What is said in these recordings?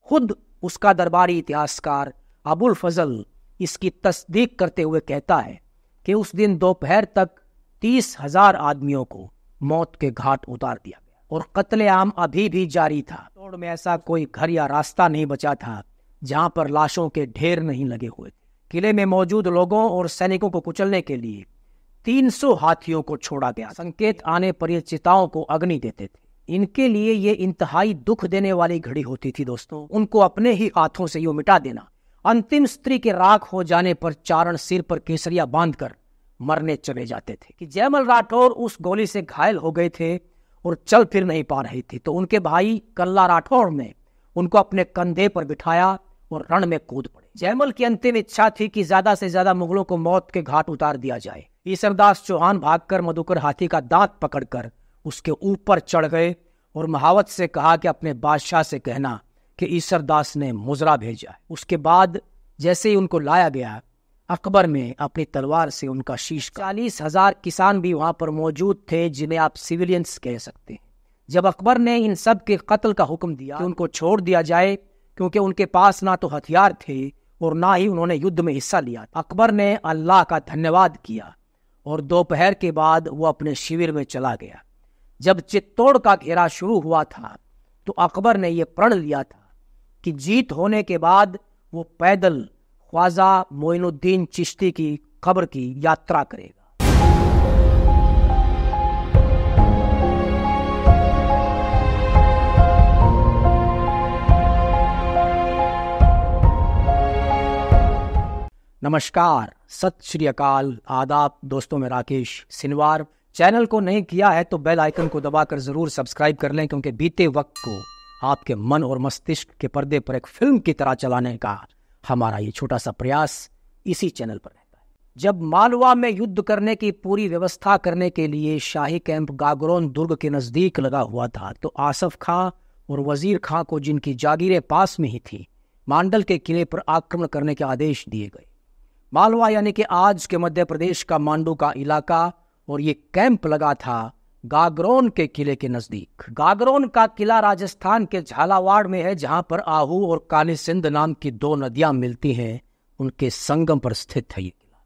खुद उसका दरबारी इतिहासकार अबुल फजल इसकी तस्दीक करते हुए कहता है कि उस दिन दोपहर तक 30,000 आदमियों को मौत के घाट उतार दिया गया और कत्लेआम अभी भी जारी था। तोड़ में ऐसा कोई घर या रास्ता नहीं बचा था जहां पर लाशों के ढेर नहीं लगे हुए थे। किले में मौजूद लोगों और सैनिकों को कुचलने के लिए 300 हाथियों को छोड़ा गया। संकेत आने पर ये चिताओं को अग्नि देते थे। इनके लिए ये इंतहाई दुख देने वाली घड़ी होती थी दोस्तों। उनको अपने ही हाथों से यूं मिटा देना। अंतिम स्त्री के राख हो जाने पर चारण सिर पर केसरिया बांधकर मरने चले जाते थे कि जयमल राठौर उस गोली से घायल हो गए थे और चल फिर नहीं पा रहे थे, तो उनके भाई कल्ला राठौर ने उनको अपने कंधे पर बिठाया और रण में कूद पड़े। जयमल की अंतिम इच्छा थी कि ज्यादा से ज्यादा मुगलों को मौत के घाट उतार दिया जाए। ईसरदास चौहान भागकर मधुकर हाथी का दांत पकड़कर उसके ऊपर चढ़ गए और महावत से कहा कि अपने बादशाह से कहना कि ईसरदास ने मुजरा भेजा। उसके बाद जैसे ही उनको लाया गया, अकबर में अपनी तलवार से उनका शीश 40,000 किसान भी वहां पर मौजूद थे, जिन्हें आप सिविलियंस कह सकते हैं। जब अकबर ने इन सब के कत्ल का हुक्म दिया कि उनको छोड़ दिया जाए, क्योंकि उनके पास ना तो हथियार थे और ना ही उन्होंने युद्ध में हिस्सा लिया, अकबर ने अल्लाह का धन्यवाद किया और दोपहर के बाद वो अपने शिविर में चला गया। जब चित्तौड़ का घेरा शुरू हुआ था तो अकबर ने यह प्रण लिया था कि जीत होने के बाद वो पैदल ख्वाजा मोइनुद्दीन चिश्ती की कब्र की यात्रा करेगा। नमस्कार, सत श्री अकाल, आदाब दोस्तों। मैं राकेश सिनवार। चैनल को नहीं किया है तो बेल आइकन को दबाकर जरूर सब्सक्राइब कर लें, क्योंकि बीते वक्त को आपके मन और मस्तिष्क के पर्दे पर एक फिल्म की तरह चलाने का हमारा ये छोटा सा प्रयास इसी चैनल पर रहता है। जब मालवा में युद्ध करने की पूरी व्यवस्था करने के लिए शाही कैंप गागरोन दुर्ग के नजदीक लगा हुआ था, तो आसफ खां और वजीर खां को, जिनकी जागीरें पास में ही थी, मांडल के किले पर आक्रमण करने के आदेश दिए गए। मालवा यानी कि आज के मध्य प्रदेश का मांडू का इलाका, और ये कैंप लगा था गागरोन के किले के नजदीक। गागरोन का किला राजस्थान के झालावाड़ में है, जहां पर आहू और काली सिंध नाम की दो नदियां मिलती हैं, उनके संगम पर स्थित है ये किला।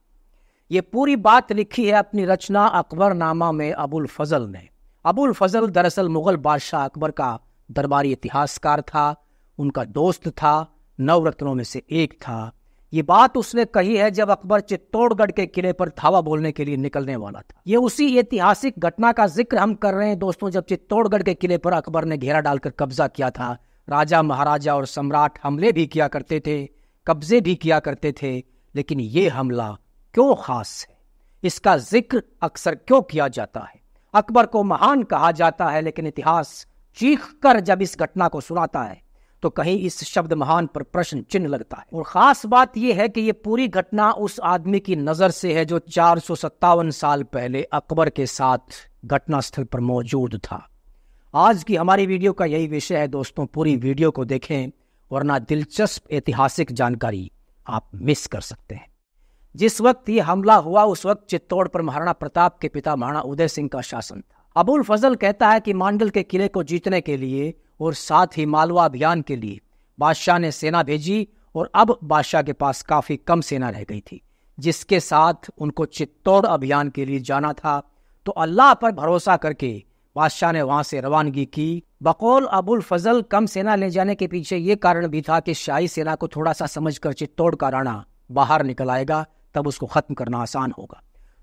ये पूरी बात लिखी है अपनी रचना अकबरनामा में अबुल फजल ने। अबुल फजल दरअसल मुगल बादशाह अकबर का दरबारी इतिहासकार था, उनका दोस्त था, नवरत्नों में से एक था। ये बात उसने कही है जब अकबर चित्तौड़गढ़ के किले पर धावा बोलने के लिए निकलने वाला था। ये उसी ऐतिहासिक घटना का जिक्र हम कर रहे हैं दोस्तों, जब चित्तौड़गढ़ के किले पर अकबर ने घेरा डालकर कब्जा किया था। राजा महाराजा और सम्राट हमले भी किया करते थे, कब्जे भी किया करते थे, लेकिन ये हमला क्यों खास है, इसका जिक्र अक्सर क्यों किया जाता है? अकबर को महान कहा जाता है, लेकिन इतिहास चीख कर जब इस घटना को सुनाता है तो कहीं इस शब्द महान पर प्रश्न चिन्ह लगता है। और खास बात यह है कि यह पूरी घटना उस आदमी की नजर से है जो 457 साल पहले अकबर के साथ घटनास्थल पर मौजूद था। आज की हमारी वीडियो का यही विषय है दोस्तों। पूरी वीडियो को देखें, वरना दिलचस्प ऐतिहासिक जानकारी आप मिस कर सकते हैं। जिस वक्त ये हमला हुआ उस वक्त चित्तौड़ पर महाराणा प्रताप के पिता महाराणा उदय सिंह का शासन था। अबुल फजल कहता है कि मांडल के किले को जीतने के लिए और साथ ही मालवा अभियान के लिए बादशाह ने सेना भेजी, और अब बादशाह के पास काफी कम सेना रह गई थी, जिसके साथ उनको चित्तौड़ अभियान के लिए जाना था। तो अल्लाह पर भरोसा करके बादशाह ने वहां से रवानगी की। बकौल अबुल फजल कम सेना ले जाने के पीछे ये कारण भी था कि शाही सेना को थोड़ा सा समझकर चित्तौड़ का राणा बाहर निकल आएगा, तब उसको खत्म करना आसान होगा।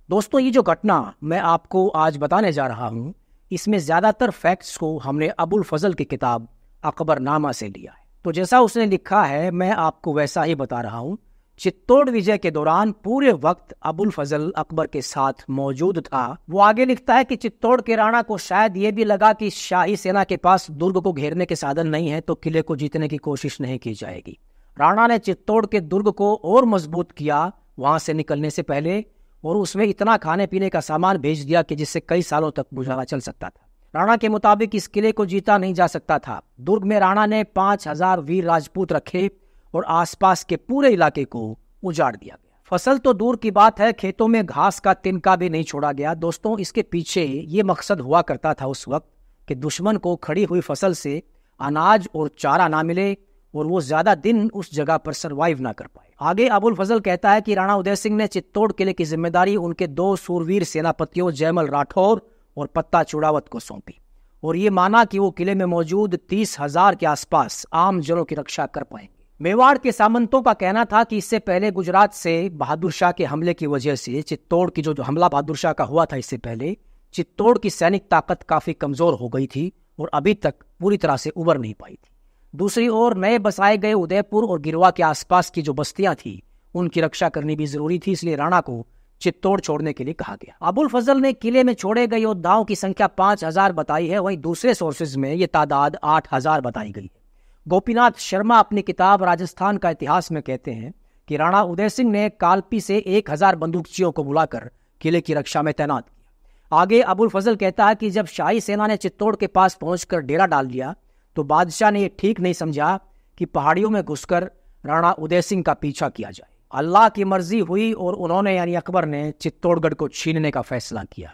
दोस्तों, ये जो घटना मैं आपको आज बताने जा रहा हूं, इसमें ज्यादातर फैक्ट्स को हमने अबुल फजल की किताब अकबरनामा से लिया है। तो जैसा उसने लिखा है मैं आपको वैसा ही बता रहा हूं। चित्तौड़ विजय के दौरान पूरे वक्त अबुल फजल अकबर के साथ मौजूद था। वो आगे लिखता है कि चित्तौड़ के राणा को शायद ये भी लगा कि शाही सेना के पास दुर्ग को घेरने के साधन नहीं है, तो किले को जीतने की कोशिश नहीं की जाएगी। राणा ने चित्तौड़ के दुर्ग को और मजबूत किया वहां से निकलने से पहले, और उसमें इतना खाने पीने का सामान भेज दिया कि जिससे कई सालों तक गुजारा चल सकता था। राणा के मुताबिक इस किले को जीता नहीं जा सकता था। दुर्ग में राणा ने 5,000 वीर राजपूत रखे और आसपास के पूरे इलाके को उजाड़ दिया गया। फसल तो दूर की बात है, खेतों में घास का तिनका भी नहीं छोड़ा गया। दोस्तों, इसके पीछे ये मकसद हुआ करता था उस वक्त कि दुश्मन को खड़ी हुई फसल से अनाज और चारा ना मिले और वो ज्यादा दिन उस जगह पर सरवाइव ना कर पाए। आगे अबुल फजल कहता है कि राणा उदय सिंह ने चित्तौड़ किले की जिम्मेदारी उनके 2 सूरवीर सेनापतियों जयमल राठौर और पत्ता चुड़ावत को सौंपी और ये माना कि वो किले में मौजूद 30,000 के आसपास आम जनों की रक्षा कर पाएंगे। मेवाड़ के सामंतों का कहना था कि इससे पहले गुजरात से बहादुर शाह के हमले की वजह से चित्तौड़ की जो हमला बहादुर शाह का हुआ था, इससे पहले चित्तौड़ की सैनिक ताकत काफी कमजोर हो गई थी और अभी तक पूरी तरह से उबर नहीं पाई थी। दूसरी ओर नए बसाए गए उदयपुर और गिरवा के आसपास की जो बस्तियां थी उनकी रक्षा करनी भी जरूरी थी, इसलिए राणा को चित्तौड़ छोड़ने के लिए कहा गया। अबुल फजल ने किले में छोड़े गए योद्धाओं की संख्या 5,000 बताई है, वहीं दूसरे सोर्सेज में ये तादाद 8,000 बताई गई है। गोपीनाथ शर्मा अपनी किताब राजस्थान का इतिहास में कहते हैं कि राणा उदय सिंह ने कालपी से 1,000 बंदूकचियों को बुलाकर किले की रक्षा में तैनात किया। आगे अबुल फजल कहता है कि जब शाही सेना ने चित्तौड़ के पास पहुंचकर डेरा डाल लिया तो बादशाह ने यह ठीक नहीं समझा कि पहाड़ियों में घुसकर राणा उदय सिंह का पीछा किया जाए। अल्लाह की मर्जी हुई और उन्होंने यानी अकबर ने चित्तौड़गढ़ को छीनने का फैसला किया।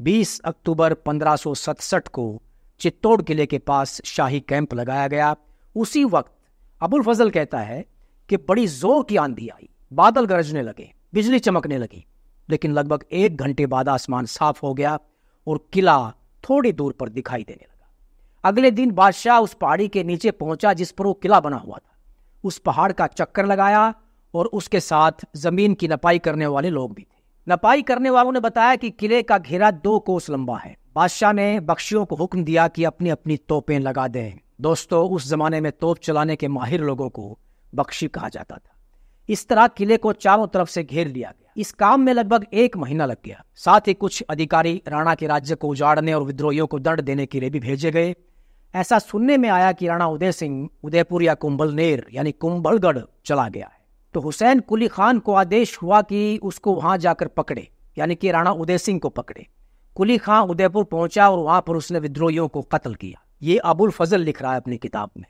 20 अक्टूबर 1567 को चित्तौड़ किले के पास शाही कैंप लगाया गया। उसी वक्त अबुल फजल कहता है कि बड़ी जोर की आंधी आई, बादल गरजने लगे, बिजली चमकने लगी, लेकिन लगभग 1 घंटे बाद आसमान साफ हो गया और किला थोड़ी दूर पर दिखाई देने लगा। अगले दिन बादशाह उस पहाड़ी के नीचे पहुंचा जिस पर वो किला बना हुआ था। उस पहाड़ का चक्कर लगाया और उसके साथ जमीन की नपाई करने वाले लोग भी थे। नपाई करने वालों ने बताया कि किले का घेरा 2 कोस लंबा है। बादशाह ने बख्शियों को हुक्म दिया कि अपनी अपनी तोपें लगा दें। दोस्तों, उस जमाने में तोप चलाने के माहिर लोगों को बख्शी कहा जाता था। इस तरह किले को चारों तरफ से घेर लिया गया। इस काम में लगभग 1 महीना लग गया। साथ ही कुछ अधिकारी राणा के राज्य को उजाड़ने और विद्रोहियों को दंड देने के लिए भी भेजे गए। ऐसा सुनने में आया कि राणा उदय सिंह उदयपुर या कुंभलनेर यानी कुंभलगढ़ चला गया है। तो हुसैन कुली खान को आदेश हुआ कि उसको वहां जाकर पकड़े, यानी कि राणा उदय सिंह को पकड़े। कुली खान उदयपुर पहुंचा और वहां पर उसने विद्रोहियों को कत्ल किया। ये अबुल फजल लिख रहा है अपनी किताब में।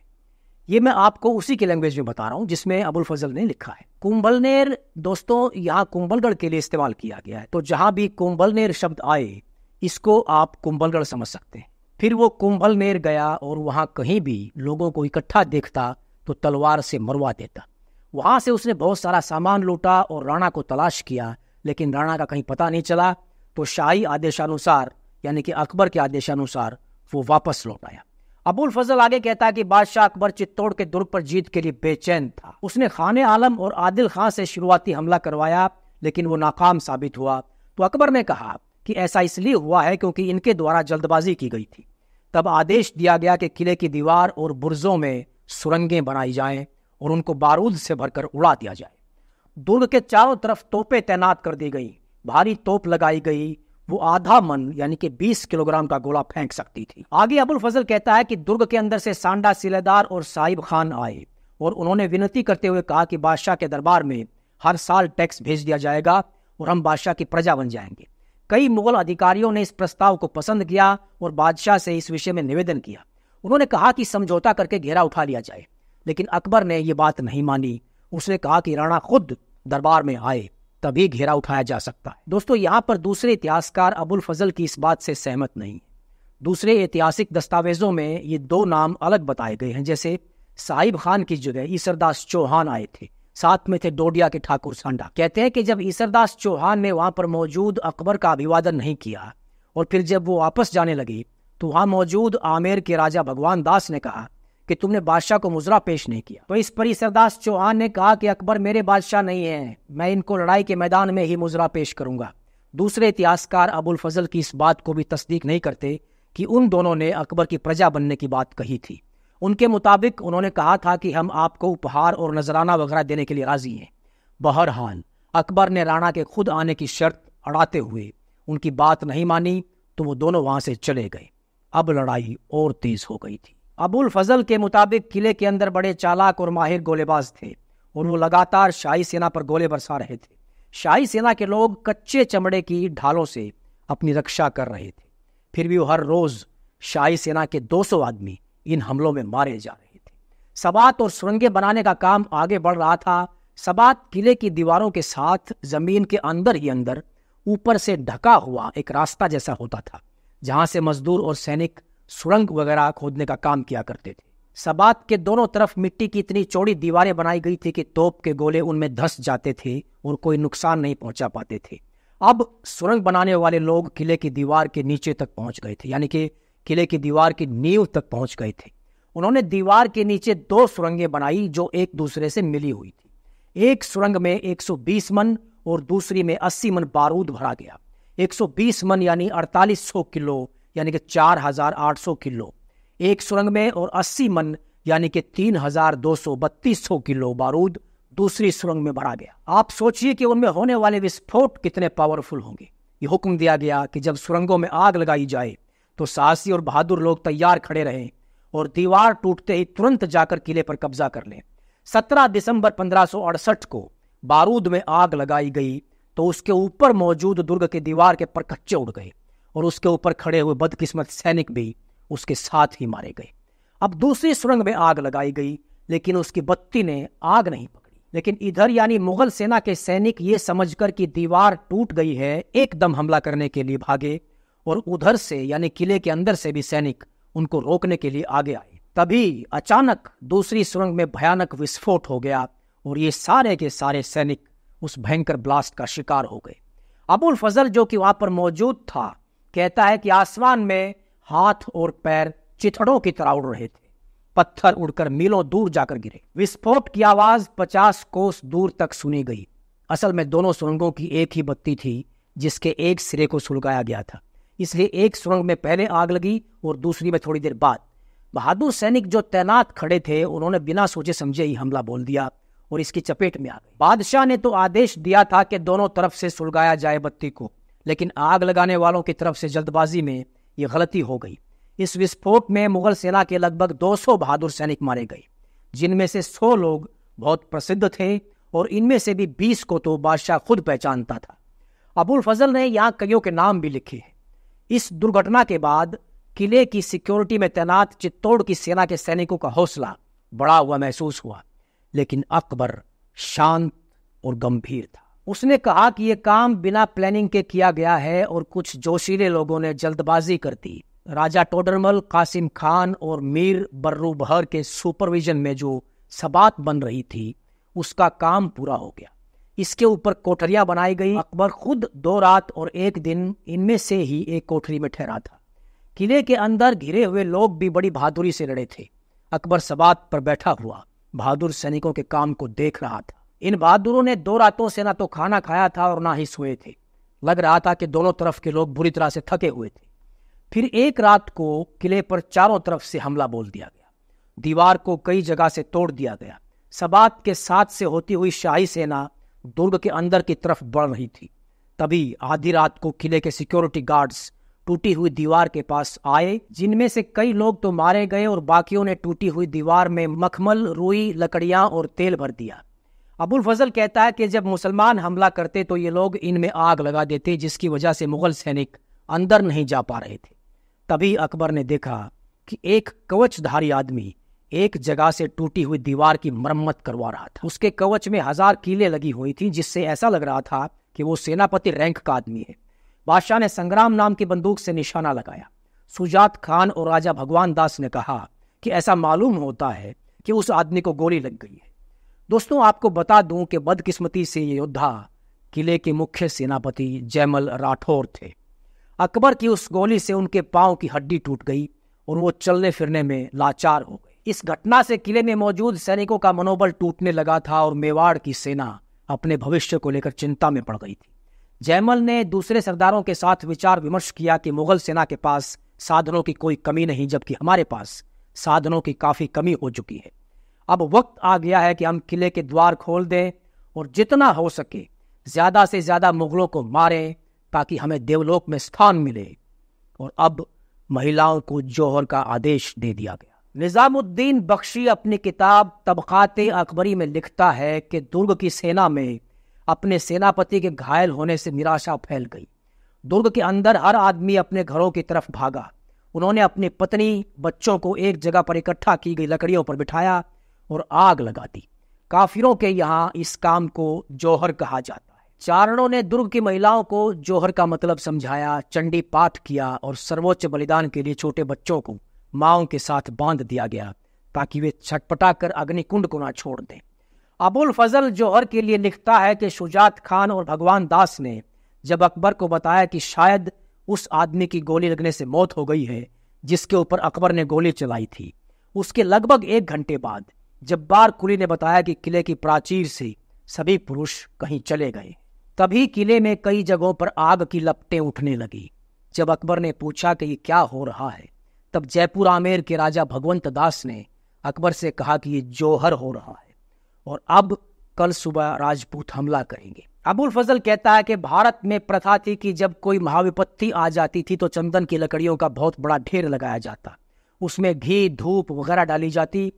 ये मैं आपको उसी के लैंग्वेज में बता रहा हूं जिसमें अबुल फजल ने लिखा है। कुंभलनेर दोस्तों यहाँ कुंभलगढ़ के लिए इस्तेमाल किया गया है, तो जहां भी कुंभलनेर शब्द आए इसको आप कुंभलगढ़ समझ सकते हैं। फिर वो कुंभलनेर गया और वहां कहीं भी लोगों को इकट्ठा देखता तो तलवार से मरवा देता। वहां से उसने बहुत सारा सामान लूटा और राणा को तलाश किया, लेकिन राणा का कहीं पता नहीं चला। तो शाही आदेशानुसार यानी कि अकबर के आदेशानुसार वो वापस लौट आया। अबुल फजल आगे कहता है कि बादशाह अकबर चित्तौड़ के दुर्ग पर जीत के लिए बेचैन था। उसने खाने आलम और आदिल खां से शुरुआती हमला करवाया, लेकिन वो नाकाम साबित हुआ। तो अकबर ने कहा कि ऐसा इसलिए हुआ है क्योंकि इनके द्वारा जल्दबाजी की गई थी। तब आदेश दिया गया कि किले की दीवार और बुर्जों में सुरंगें बनाई जाएं और उनको बारूद से भरकर उड़ा दिया जाए। दुर्ग के चारों तरफ तोपें तैनात कर दी गई। भारी तोप लगाई गई। वो आधा मन यानी कि 20 किलोग्राम का गोला फेंक सकती थी। आगे अबुल फजल कहता है कि दुर्ग के अंदर से सांडा सिलेदार और साहिब खान आए और उन्होंने विनती करते हुए कहा कि बादशाह के दरबार में हर साल टैक्स भेज दिया जाएगा और हम बादशाह की प्रजा बन जाएंगे। कई मुगल अधिकारियों ने इस प्रस्ताव को पसंद किया और बादशाह से इस विषय में निवेदन किया। उन्होंने कहा कि समझौता करके घेरा उठा लिया जाए, लेकिन अकबर ने यह बात नहीं मानी। उसने कहा कि राणा खुद दरबार में आए तभी घेरा उठाया जा सकता है। दोस्तों, यहाँ पर दूसरे इतिहासकार अबुल फजल की इस बात से सहमत नहीं है। दूसरे ऐतिहासिक दस्तावेजों में ये 2 नाम अलग बताए गए हैं। जैसे साहिब खान की जगह ईसरदास चौहान आए थे, साथ में थे डोडिया के ठाकुर सांडा। कहते हैं कि जब ईसरदास चौहान ने वहां पर मौजूद अकबर का अभिवादन नहीं किया और फिर जब वो वापस जाने लगे तो वहां मौजूद आमेर के राजा भगवान दास ने कहा कि तुमने बादशाह को मुजरा पेश नहीं किया। तो इस पर ईसरदास चौहान ने कहा कि अकबर मेरे बादशाह नहीं है, मैं इनको लड़ाई के मैदान में ही मुजरा पेश करूंगा। दूसरे इतिहासकार अबुल फजल की इस बात को भी तस्दीक नहीं करते कि उन दोनों ने अकबर की प्रजा बनने की बात कही थी। उनके मुताबिक उन्होंने कहा था कि हम आपको उपहार और नजराना वगैरह देने के लिए राजी हैं। बहरहाल अकबर ने राणा के खुद आने की शर्त अड़ाते हुए उनकी बात नहीं मानी तो वो दोनों वहां से चले गए। अब लड़ाई और तेज हो गई थी। अबुल फजल के मुताबिक किले के अंदर बड़े चालाक और माहिर गोलेबाज थे और वो लगातार शाही सेना पर गोले बरसा रहे थे। शाही सेना के लोग कच्चे चमड़े की ढालों से अपनी रक्षा कर रहे थे। फिर भी वो हर रोज शाही सेना के 200 आदमी इन हमलों में मारे जा रहे थे। सबात और सुरंगें बनाने का काम आगे बढ़ रहा था। सबात किले की दीवारों के साथ जमीन के अंदर ही अंदर ऊपर से ढका हुआ एक रास्ता जैसा होता था, जहां से मजदूर और सैनिक सुरंग वगैरह खोदने का काम किया करते थे। सबात के दोनों तरफ मिट्टी की इतनी चौड़ी दीवारें बनाई गई थी कि तोप के गोले उनमें धंस जाते थे और कोई नुकसान नहीं पहुंचा पाते थे। अब सुरंग बनाने वाले लोग किले की दीवार के नीचे तक पहुंच गए थे, यानी कि किले की दीवार की नींव तक पहुंच गए थे। उन्होंने दीवार के नीचे 2 सुरंगें बनाई जो एक दूसरे से मिली हुई थी। एक सुरंग में 120 मन और दूसरी में 80 मन बारूद भरा गया। 120 मन यानी 4800 किलो यानी कि 4800 किलो एक सुरंग में, और 80 मन यानी कि 3200 किलो बारूद दूसरी सुरंग में भरा गया। आप सोचिए कि उनमें होने वाले विस्फोट कितने पावरफुल होंगे। ये हुक्म दिया गया कि जब सुरंगों में आग लगाई जाए तो साहसी और बहादुर लोग तैयार खड़े रहें और दीवार टूटते ही तुरंत जाकर किले पर कब्जा कर लें। 17 दिसंबर 1568 को बारूद में आग लगाई गई तो उसके ऊपर मौजूद दुर्ग के दीवार के परकच्चे उड़ गए और उसके ऊपर खड़े हुए बदकिस्मत सैनिक भी उसके साथ ही मारे गए। अब दूसरी सुरंग में आग लगाई गई लेकिन उसकी बत्ती ने आग नहीं पकड़ी। लेकिन इधर यानी मुगल सेना के सैनिक ये समझकर कि दीवार टूट गई है एकदम हमला करने के लिए भागे, और उधर से यानी किले के अंदर से भी सैनिक उनको रोकने के लिए आगे आए। तभी अचानक दूसरी सुरंग में भयानक विस्फोट हो गया और ये सारे के सारे सैनिक उस भयंकर ब्लास्ट का शिकार हो गए। अबुल फजल जो कि वहां पर मौजूद था कहता है कि आसमान में हाथ और पैर चिथड़ों की तरह उड़ रहे थे। पत्थर उड़कर मीलों दूर जाकर गिरे। विस्फोट की आवाज 50 कोस दूर तक सुनी गई। असल में दोनों सुरंगों की एक ही बत्ती थी जिसके एक सिरे को सुलगाया गया था, इसलिए एक सुरंग में पहले आग लगी और दूसरी में थोड़ी देर बाद। बहादुर सैनिक जो तैनात खड़े थे उन्होंने बिना सोचे समझे ही हमला बोल दिया और इसकी चपेट में आ गए। बादशाह ने तो आदेश दिया था कि दोनों तरफ से सुलगाया जाए बत्ती को, लेकिन आग लगाने वालों की तरफ से जल्दबाजी में यह गलती हो गई। इस विस्फोट में मुगल सेना के लगभग 200 बहादुर सैनिक मारे गए, जिनमें से 100 लोग बहुत प्रसिद्ध थे और इनमें से भी 20 को तो बादशाह खुद पहचानता था। अबुल फजल ने यहाँ कईयों के नाम भी लिखे हैं। इस दुर्घटना के बाद किले की सिक्योरिटी में तैनात चित्तौड़ की सेना के सैनिकों का हौसला बढ़ा हुआ महसूस हुआ, लेकिन अकबर शांत और गंभीर था। उसने कहा कि यह काम बिना प्लानिंग के किया गया है और कुछ जोशीले लोगों ने जल्दबाजी कर दी। राजा टोडरमल, कासिम खान और मीर बर्रू बहर के सुपरविजन में जो सबात बन रही थी उसका काम पूरा हो गया। इसके ऊपर कोठरियां बनाई गई। अकबर खुद 2 रात और 1 दिन इनमें से ही एक कोठरी में ठहरा था। किले के अंदर घिरे हुए लोग भी बड़ी बहादुरी से लड़े थे। अकबर सबात पर बैठा हुआ बहादुर सैनिकों के काम को देख रहा था। इन बहादुरों ने 2 रातों से ना तो खाना खाया था और ना ही सोए थे। लग रहा था कि दोनों तरफ के लोग बुरी तरह से थके हुए थे। फिर एक रात को किले पर चारों तरफ से हमला बोल दिया गया। दीवार को कई जगह से तोड़ दिया गया। सबात के साथ से होती हुई शाही सेना दुर्ग के अंदर की तरफ बढ़ रही थी। तभी आधी रात को किले के सिक्योरिटी गार्ड्स टूटी हुई दीवार के पास आए, जिनमें से कई लोग तो मारे गए और बाकियों ने टूटी हुई दीवार में मखमल, रुई, लकड़ियां और तेल भर दिया। अबुल फजल कहता है कि जब मुसलमान हमला करते तो ये लोग इनमें आग लगा देते, जिसकी वजह से मुगल सैनिक अंदर नहीं जा पा रहे थे। तभी अकबर ने देखा कि एक कवचधारी आदमी एक जगह से टूटी हुई दीवार की मरम्मत करवा रहा था। उसके कवच में 1000 कीलें लगी हुई थी, जिससे ऐसा लग रहा था कि वो सेनापति रैंक का आदमी है। बादशाह ने संग्राम नाम की बंदूक से निशाना लगाया। सुजात खान और राजा भगवान दास ने कहा कि ऐसा मालूम होता है कि उस आदमी को गोली लग गई है। दोस्तों, आपको बता दूं कि बदकिस्मती से ये योद्धा किले के मुख्य सेनापति जयमल राठौर थे। अकबर की उस गोली से उनके पांव की हड्डी टूट गई और वो चलने फिरने में लाचार हो गए। इस घटना से किले में मौजूद सैनिकों का मनोबल टूटने लगा था और मेवाड़ की सेना अपने भविष्य को लेकर चिंता में पड़ गई थी। जयमल ने दूसरे सरदारों के साथ विचार विमर्श किया कि मुगल सेना के पास साधनों की कोई कमी नहीं, जबकि हमारे पास साधनों की काफी कमी हो चुकी है। अब वक्त आ गया है कि हम किले के द्वार खोल दें और जितना हो सके ज्यादा से ज्यादा मुगलों को मारें ताकि हमें देवलोक में स्थान मिले। और अब महिलाओं को जौहर का आदेश दे दिया गया। निजामुद्दीन बख्शी अपनी किताब तबकाते अकबरी में लिखता है कि दुर्ग की सेना में अपने सेनापति के घायल होने से निराशा फैल गई। दुर्ग के अंदर हर आदमी अपने घरों की तरफ भागा। उन्होंने अपनी पत्नी, बच्चों को एक जगह पर इकट्ठा की गई लकड़ियों पर बिठाया और आग लगा दी। काफिरों के यहाँ इस काम को जौहर कहा जाता है। चारणों ने दुर्ग की महिलाओं को जौहर का मतलब समझाया, चंडी पाठ किया और सर्वोच्च बलिदान के लिए छोटे बच्चों को माओं के साथ बांध दिया गया ताकि वे छटपटा कर अग्निकुंड को ना छोड़ दें। अबुल फजल जौहर के लिए लिखता है कि शुजात खान और भगवान दास ने जब अकबर को बताया कि शायद उस आदमी की गोली लगने से मौत हो गई है जिसके ऊपर अकबर ने गोली चलाई थी, उसके लगभग 1 घंटे बाद जब्बार कुली ने बताया कि किले की प्राचीर से सभी पुरुष कहीं चले गए। तभी किले में कई जगहों पर आग की लपटें उठने लगी। जब अकबर ने पूछा कि ये क्या हो रहा है, तब जयपुर आमेर के राजा भगवंत दास ने अकबर से कहा कि ये जौहर हो रहा है और अब कल सुबह राजपूत हमला करेंगे। अबुल फजल कहता है कि भारत में प्रथा थी कि जब कोई महाविपत्ति आ जाती थी तो चंदन की लकड़ियों का बहुत बड़ा ढेर लगाया जाता, उसमें घी धूप वगैरह डाली जाती,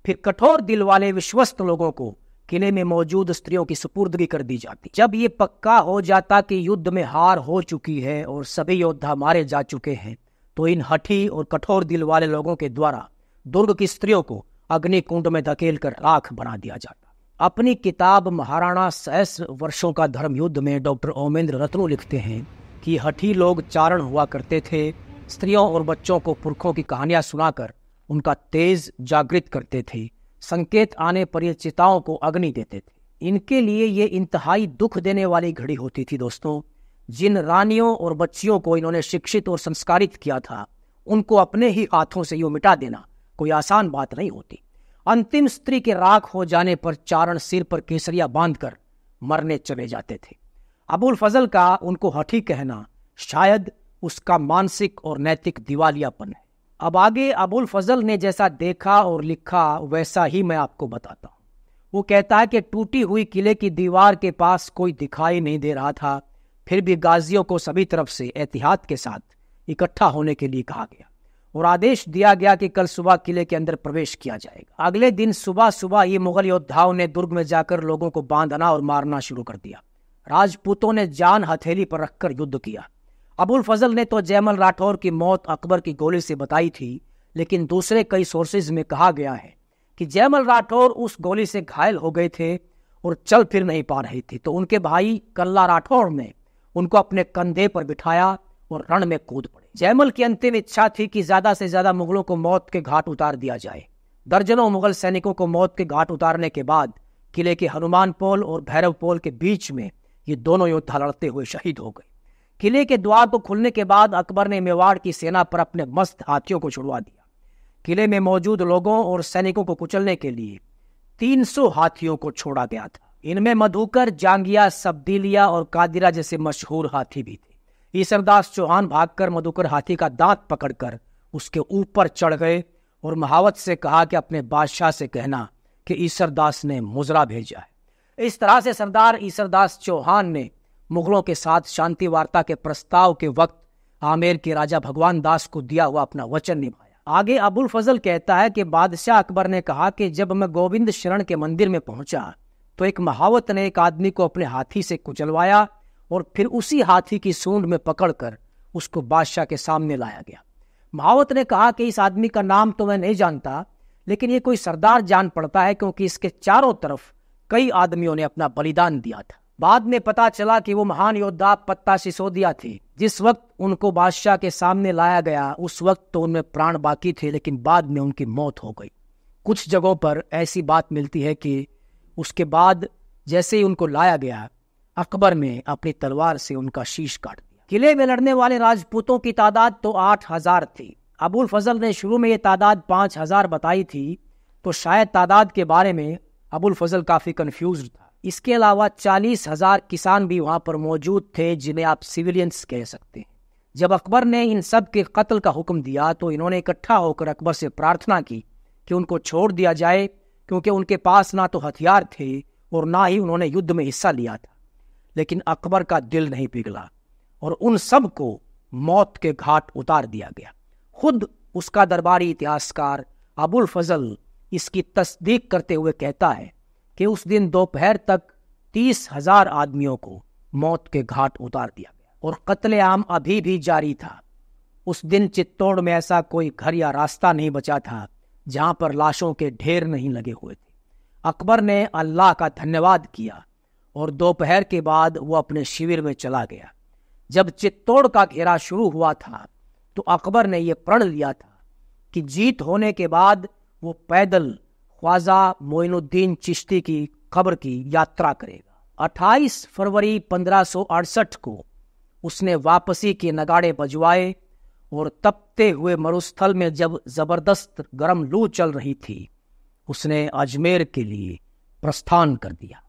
फिर कठोर दिल वाले विश्वस्त लोगों को किले में मौजूद स्त्रियों की सुपुर्दगी कर दी जाती। जब ये पक्का हो जाता कि युद्ध में हार हो चुकी है और सभी योद्धा मारे जा चुके हैं, तो इन हठी और कठोर दिल वाले लोगों के द्वारा दुर्ग की स्त्रियों को अग्निकुंड में धकेल कर राख बना दिया जाता। अपनी किताब महाराणा सहस्र वर्षों का धर्म युद्ध में डॉक्टर ओमेंद्र रत्नू लिखते हैं कि हठी लोग चारण हुआ करते थे, स्त्रियों और बच्चों को पुरखों की कहानियां सुनाकर उनका तेज जागृत करते थे, संकेत आने पर ये चिताओं को अग्नि देते थे। इनके लिए ये इंतहाई दुख देने वाली घड़ी होती थी दोस्तों। जिन रानियों और बच्चियों को इन्होंने शिक्षित और संस्कारित किया था, उनको अपने ही हाथों से यूं मिटा देना कोई आसान बात नहीं होती। अंतिम स्त्री के राख हो जाने पर चारण सिर पर केसरिया बांधकर मरने चले जाते थे। अबुल फजल का उनको हठी कहना शायद उसका मानसिक और नैतिक दिवालियापन है। अब आगे अबुल फजल ने जैसा देखा और लिखा वैसा ही मैं आपको बताता हूँ। वो कहता है कि टूटी हुई किले की दीवार के पास कोई दिखाई नहीं दे रहा था, फिर भी गाजियों को सभी तरफ से एहतियात के साथ इकट्ठा होने के लिए कहा गया और आदेश दिया गया कि कल सुबह किले के अंदर प्रवेश किया जाएगा। अगले दिन सुबह सुबह ये मुगल योद्धाओं ने दुर्ग में जाकर लोगों को बांधना और मारना शुरू कर दिया। राजपूतों ने जान हथेली पर रखकर युद्ध किया। अबुल फजल ने तो जयमल राठौर की मौत अकबर की गोली से बताई थी, लेकिन दूसरे कई सोर्सेज में कहा गया है कि जयमल राठौर उस गोली से घायल हो गए थे और चल फिर नहीं पा रहे थे, तो उनके भाई कल्ला राठौर ने उनको अपने कंधे पर बिठाया और रण में कूद पड़े। जयमल की अंतिम इच्छा थी कि ज्यादा से ज्यादा मुगलों को मौत के घाट उतार दिया जाए। दर्जनों मुगल सैनिकों को मौत के घाट उतारने के बाद किले के हनुमान पोल और भैरव पोल के बीच में ये दोनों योद्धा लड़ते हुए शहीद हो गए। किले के द्वार को खुलने के बाद अकबर ने मेवाड़ की सेना पर अपने मस्त हाथियों को छुड़वा दिया। किले में मौजूद लोगों और सैनिकों को कुचलने के लिए 300 हाथियों को छोड़ा गया था। इनमें मधुकर, जांगिया, सबदिलिया और कादिरा जैसे मशहूर हाथी भी थे। ईसरदास चौहान भागकर मधुकर हाथी का दांत पकड़कर उसके ऊपर चढ़ गए और महावत से कहा कि अपने बादशाह से कहना कि ईसरदास ने मुजरा भेजा है। इस तरह से सरदार ईसरदास चौहान ने मुगलों के साथ शांति वार्ता के प्रस्ताव के वक्त आमेर के राजा भगवान दास को दिया हुआ अपना वचन निभाया। आगे अबुल फजल कहता है कि बादशाह अकबर ने कहा कि जब मैं गोविंद शरण के मंदिर में पहुंचा तो एक महावत ने एक आदमी को अपने हाथी से कुचलवाया और फिर उसी हाथी की सूंड में पकड़कर उसको बादशाह के सामने लाया गया। महावत ने कहा कि इस आदमी का नाम तो मैं नहीं जानता, लेकिन ये कोई सरदार जान पड़ता है क्योंकि इसके चारों तरफ कई आदमियों ने अपना बलिदान दिया था। बाद में पता चला कि वो महान योद्धा पत्ता सिसोदिया थे। जिस वक्त उनको बादशाह के सामने लाया गया उस वक्त तो उनमें प्राण बाकी थे, लेकिन बाद में उनकी मौत हो गई। कुछ जगहों पर ऐसी बात मिलती है कि उसके बाद जैसे ही उनको लाया गया अकबर ने अपनी तलवार से उनका शीश काट दिया। किले में लड़ने वाले राजपूतों की तादाद तो 8000 थी। अबुल फजल ने शुरू में ये तादाद 5000 बताई थी, तो शायद तादाद के बारे में अबुल फजल काफी कंफ्यूज था। इसके अलावा 40,000 किसान भी वहां पर मौजूद थे, जिन्हें आप सिविलियंस कह सकते हैं। जब अकबर ने इन सब के कत्ल का हुक्म दिया तो इन्होंने इकट्ठा होकर अकबर से प्रार्थना की कि उनको छोड़ दिया जाए, क्योंकि उनके पास ना तो हथियार थे और ना ही उन्होंने युद्ध में हिस्सा लिया था। लेकिन अकबर का दिल नहीं पिघला और उन सब को मौत के घाट उतार दिया गया। खुद उसका दरबारी इतिहासकार अबुल फजल इसकी तस्दीक करते हुए कहता है कि उस दिन दोपहर तक 30,000 आदमियों को मौत के घाट उतार दिया गया और कत्लेआम अभी भी जारी था। उस दिन चित्तौड़ में ऐसा कोई घर या रास्ता नहीं बचा था जहां पर लाशों के ढेर नहीं लगे हुए थे। अकबर ने अल्लाह का धन्यवाद किया और दोपहर के बाद वो अपने शिविर में चला गया। जब चित्तौड़ का घेरा शुरू हुआ था तो अकबर ने यह प्रण लिया था कि जीत होने के बाद वो पैदल ख्वाजा मोइनुद्दीन चिश्ती की कब्र की यात्रा करेगा। 28 फरवरी 1568 को उसने वापसी के नगाड़े बजवाए और तपते हुए मरुस्थल में जब जबरदस्त गर्म लू चल रही थी, उसने अजमेर के लिए प्रस्थान कर दिया।